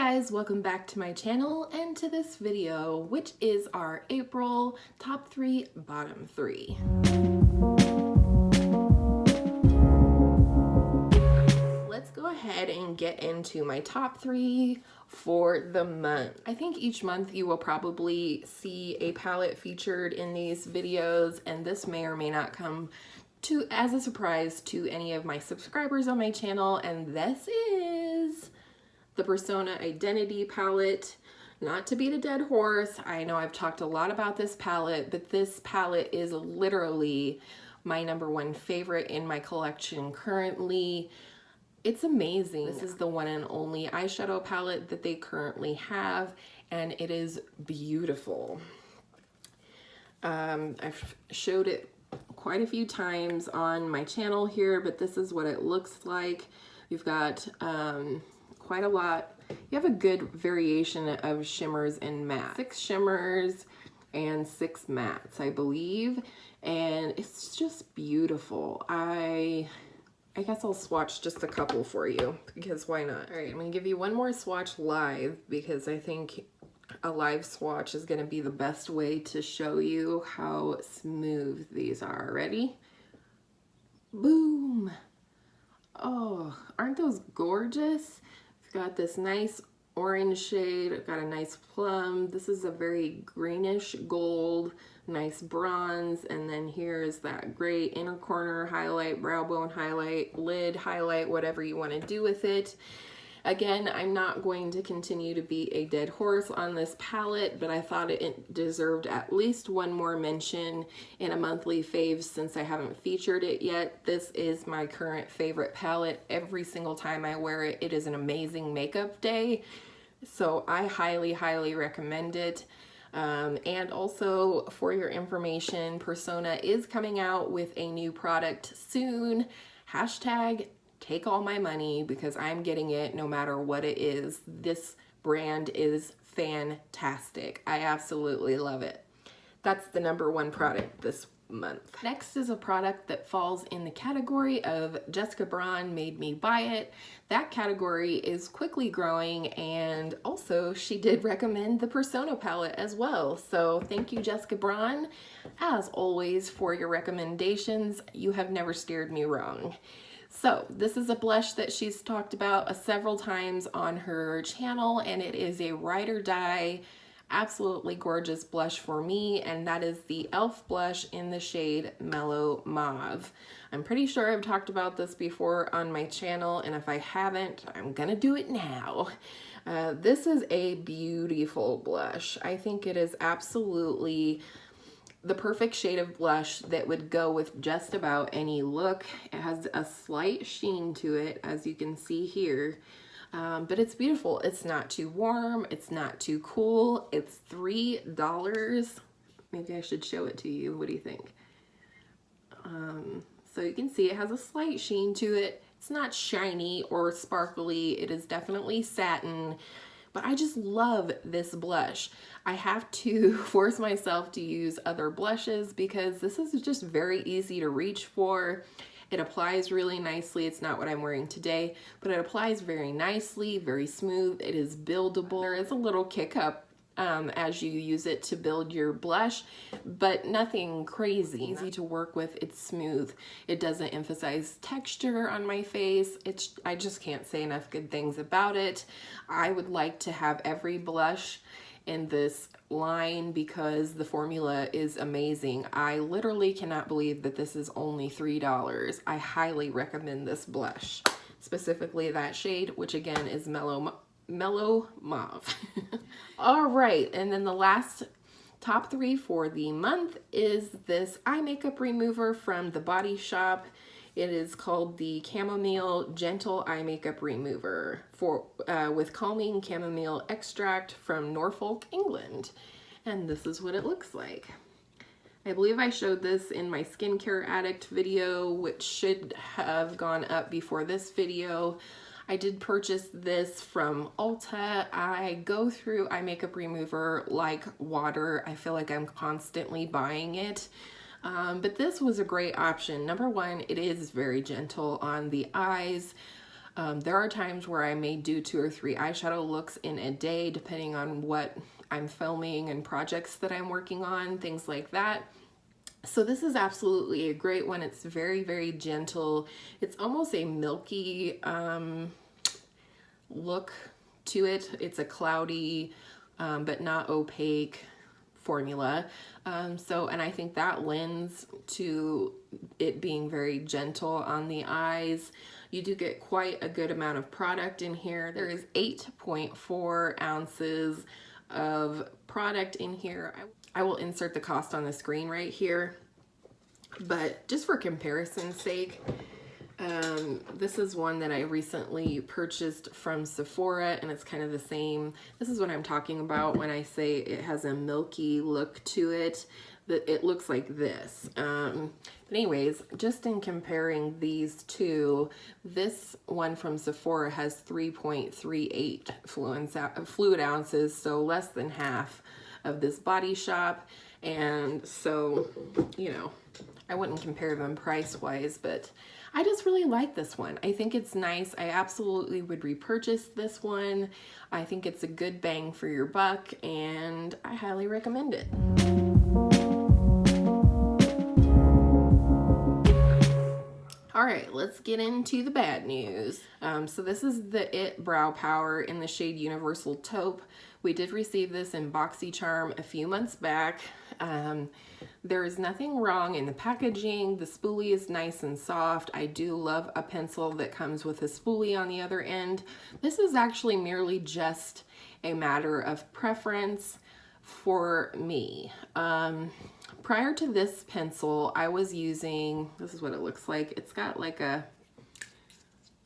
guys, welcome back to my channel and to this video, which is our April top 3, bottom 3. Let's go ahead and get into my top 3 for the month. I think each month you will probably see a palette featured in these videos, and this may or may not come as a surprise to any of my subscribers on my channel, and this is the Persona Identity palette. Not to beat a dead horse, I know I've talked a lot about this palette, but this palette is literally my #1 favorite in my collection currently. It's amazing. This is the one and only eyeshadow palette that they currently have, and it is beautiful. I've showed it quite a few times on my channel here, but this is what it looks like. You've got quite a lot. You have a good variation of shimmers and mattes. 6 shimmers and 6 mattes, I believe, and it's just beautiful. I guess I'll swatch just a couple for you, because why not? All right, I'm gonna give you one more swatch live, because I think a live swatch is gonna be the best way to show you how smooth these are. Ready? Boom! Oh, aren't those gorgeous? I've got this nice orange shade, I've got a nice plum. This is a very greenish gold, nice bronze, and then here's that gray inner corner highlight, brow bone highlight, lid highlight, whatever you want to do with it. Again, I'm not going to continue to be a dead horse on this palette, but I thought it deserved at least one more mention in a monthly fave since I haven't featured it yet. This is my current favorite palette. Every single time I wear it, it is an amazing makeup day. So I highly, highly recommend it. And also, for your information, Persona is coming out with a new product soon. Hashtag take all my money, because I'm getting it no matter what it is. This brand is fantastic. I absolutely love it. That's the #1 product this month. Next is a product that falls in the category of Jessica Braun made me buy it. That category is quickly growing, and also she did recommend the Persona palette as well. So thank you, Jessica Braun, as always, for your recommendations. You have never steered me wrong. So this is a blush that she's talked about several times on her channel, and it is a ride or die, absolutely gorgeous blush for me, and that is the e.l.f. blush in the shade Mellow Mauve. I'm pretty sure I've talked about this before on my channel, and if I haven't, I'm gonna do it now. This is a beautiful blush. I think it is absolutely the perfect shade of blush that would go with just about any look. It has a slight sheen to it, as you can see here, but it's beautiful. It's not too warm, it's not too cool. It's $3. Maybe I should show it to you. What do you think? So you can see it has a slight sheen to it. It's not shiny or sparkly. It is definitely satin. But I just love this blush. I have to force myself to use other blushes because this is just very easy to reach for. It applies really nicely. It's not what I'm wearing today, but it applies very nicely, very smooth. It is buildable. There is a little kick up as you use it to build your blush, but nothing crazy. Easy to work with. It's smooth. It doesn't emphasize texture on my face. I just can't say enough good things about it. I would like to have every blush in this line because the formula is amazing. I literally cannot believe that this is only $3. I highly recommend this blush, specifically that shade, which again is Mellow Mauve. All right, and then the last top 3 for the month is this eye makeup remover from The Body Shop. It is called the Chamomile Gentle Eye Makeup Remover with calming chamomile extract from Norfolk, England. And this is what it looks like. I believe I showed this in my Skincare Addict video, which should have gone up before this video. I did purchase this from Ulta. I go through eye makeup remover like water. I feel like I'm constantly buying it. But this was a great option. #1, it is very gentle on the eyes. There are times where I may do 2 or 3 eyeshadow looks in a day, depending on what I'm filming and projects that I'm working on, things like that. So this is absolutely a great one. It's very, very gentle. It's almost a milky look to it. It's a cloudy, but not opaque formula. And I think that lends to it being very gentle on the eyes. You do get quite a good amount of product in here. There is 8.4 ounces of product in here. I will insert the cost on the screen right here, but just for comparison's sake, this is one that I recently purchased from Sephora, and it's kind of the same. This is what I'm talking about when I say it has a milky look to it, that it looks like this. But anyways, just in comparing these two, this one from Sephora has 3.38 fluid ounces, so less than half of this Body Shop. And so, you know, I wouldn't compare them price-wise, but I just really like this one. I think it's nice. I absolutely would repurchase this one. I think it's a good bang for your buck, and I highly recommend it. All right, let's get into the bad news. So this is the IT Brow Power in the shade Universal Taupe. We did receive this in BoxyCharm a few months back. There is nothing wrong in the packaging. The spoolie is nice and soft. I do love a pencil that comes with a spoolie on the other end. This is actually merely just a matter of preference for me. Prior to this pencil, I was using, this is what it looks like. It's got like a,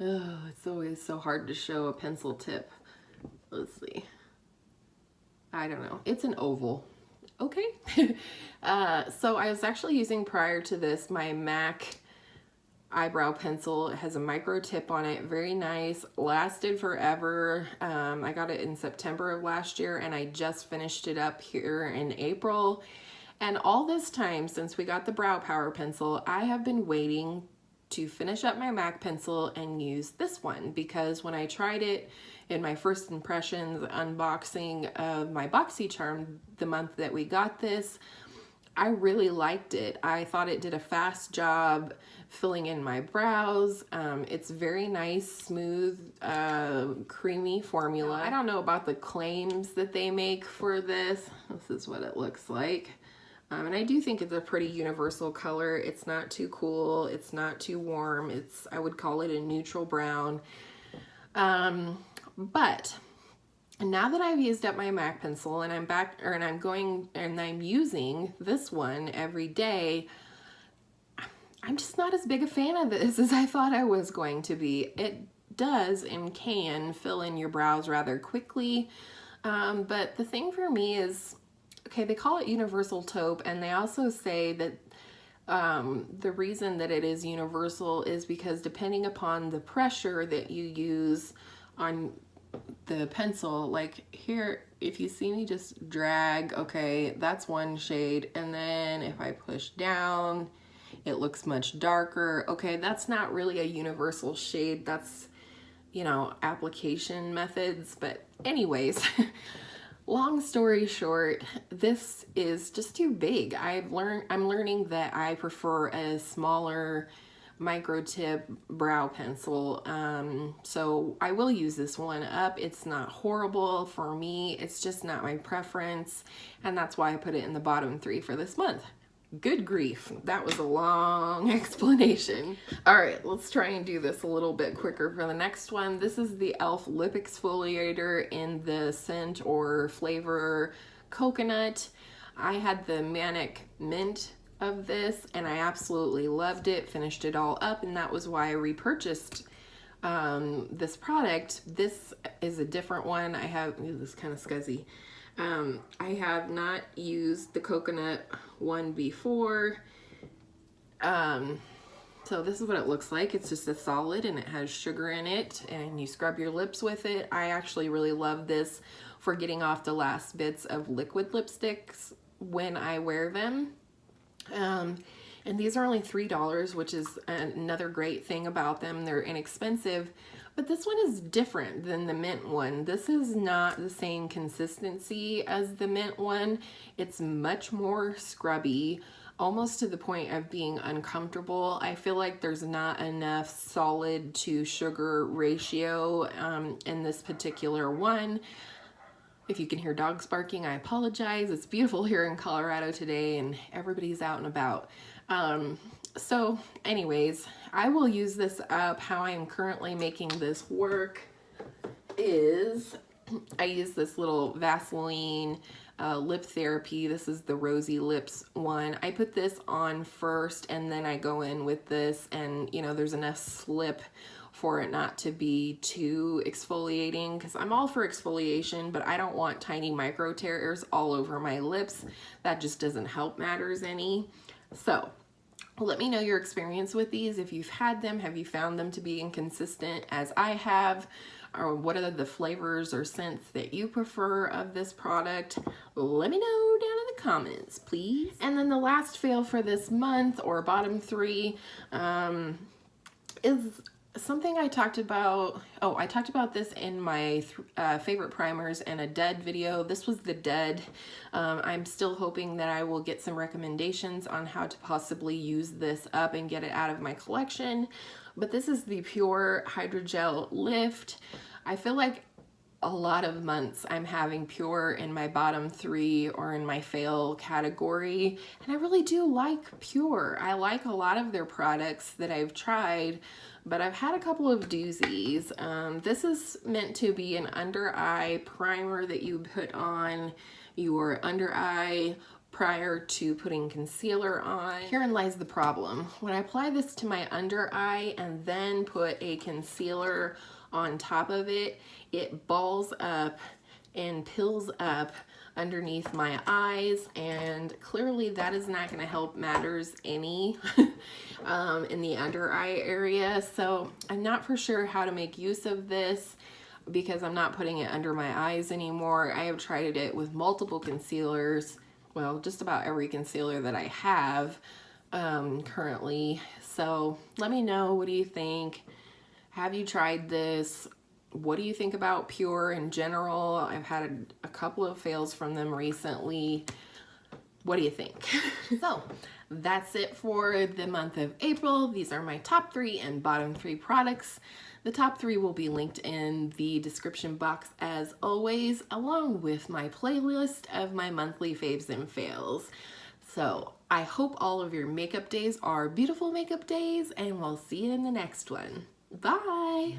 oh, it's always so hard to show a pencil tip. Let's see. I don't know. It's an oval. Okay. So I was actually using, prior to this, my MAC eyebrow pencil. It has a micro tip on it. Very nice. Lasted forever. I got it in September of last year, and I just finished it up here in April. And all this time since we got the Brow Power pencil, I have been waiting to finish up my MAC pencil and use this one, because when I tried it in my first impressions unboxing of my BoxyCharm the month that we got this, I really liked it. I thought it did a fast job filling in my brows. It's very nice, smooth, creamy formula. I don't know about the claims that they make for this. This is what it looks like. And I do think it's a pretty universal color. It's not too cool. It's not too warm. I would call it a neutral brown. But now that I've used up my MAC pencil and I'm back, and I'm using this one every day, I'm just not as big a fan of this as I thought I was going to be. It does and can fill in your brows rather quickly. But the thing for me is, okay, they call it Universal Taupe, and they also say that the reason that it is universal is because depending upon the pressure that you use on the pencil, like here, if you see me just drag, okay, that's one shade, and then if I push down, it looks much darker. Okay, that's not really a universal shade. That's, you know, application methods. But anyways, long story short, this is just too big. I'm learning that I prefer a smaller micro tip brow pencil. So I will use this one up. It's not horrible for me. It's just not my preference. And that's why I put it in the bottom 3 for this month. Good grief, that was a long explanation. All right, let's try and do this a little bit quicker for the next one. This is the e.l.f. Lip Exfoliator in the scent or flavor coconut. I had the Manic Mint of this, and I absolutely loved it, finished it all up, and that was why I repurchased this product. This is a different one. I have, this is kind of scuzzy. I have not used the coconut one before. So this is what it looks like. It's just a solid and it has sugar in it, and you scrub your lips with it. I actually really love this for getting off the last bits of liquid lipsticks when I wear them. And these are only $3, which is another great thing about them. They're inexpensive, But this one is different than the mint one. This is not the same consistency as the mint one. It's much more scrubby, almost to the point of being uncomfortable. I feel like there's not enough solid to sugar ratio in this particular one. If you can hear dogs barking, I apologize. It's beautiful here in Colorado today and everybody's out and about. So anyways, I will use this up. How I am currently making this work is I use this little Vaseline lip therapy. This is the Rosy Lips one. I put this on first and then I go in with this, and you know, there's enough slip for it not to be too exfoliating, because I'm all for exfoliation, but I don't want tiny micro tears all over my lips. That just doesn't help matters any. So let me know your experience with these. If you've had them, have you found them to be inconsistent as I have? Or what are the flavors or scents that you prefer of this product? Let me know down in the comments, please. And then the last fail for this month, or bottom three, is something I talked about. Oh, I talked about this in my favorite primers and a Dead video. This was the Dead. I'm still hoping that I will get some recommendations on how to possibly use this up and get it out of my collection. But this is the Pure Hydrogel Lift. I feel like a lot of months I'm having Pure in my bottom three or in my fail category, and I really do like Pure. I like a lot of their products that I've tried, but I've had a couple of doozies. This is meant to be an under eye primer that you put on your under eye prior to putting concealer on. Herein lies the problem. When I apply this to my under eye and then put a concealer on top of it, it balls up and pills up underneath my eyes, and clearly that is not going to help matters any in the under eye area. So I'm not for sure how to make use of this, because I'm not putting it under my eyes anymore. I have tried it with multiple concealers, well, just about every concealer that I have currently. So let me know, what do you think? Have you tried this? What do you think about Pure in general? I've had a couple of fails from them recently. What do you think? So that's it for the month of April. These are my top three and bottom three products. The top three will be linked in the description box as always, along with my playlist of my monthly faves and fails. So I hope all of your makeup days are beautiful makeup days, and we'll see you in the next one. Bye!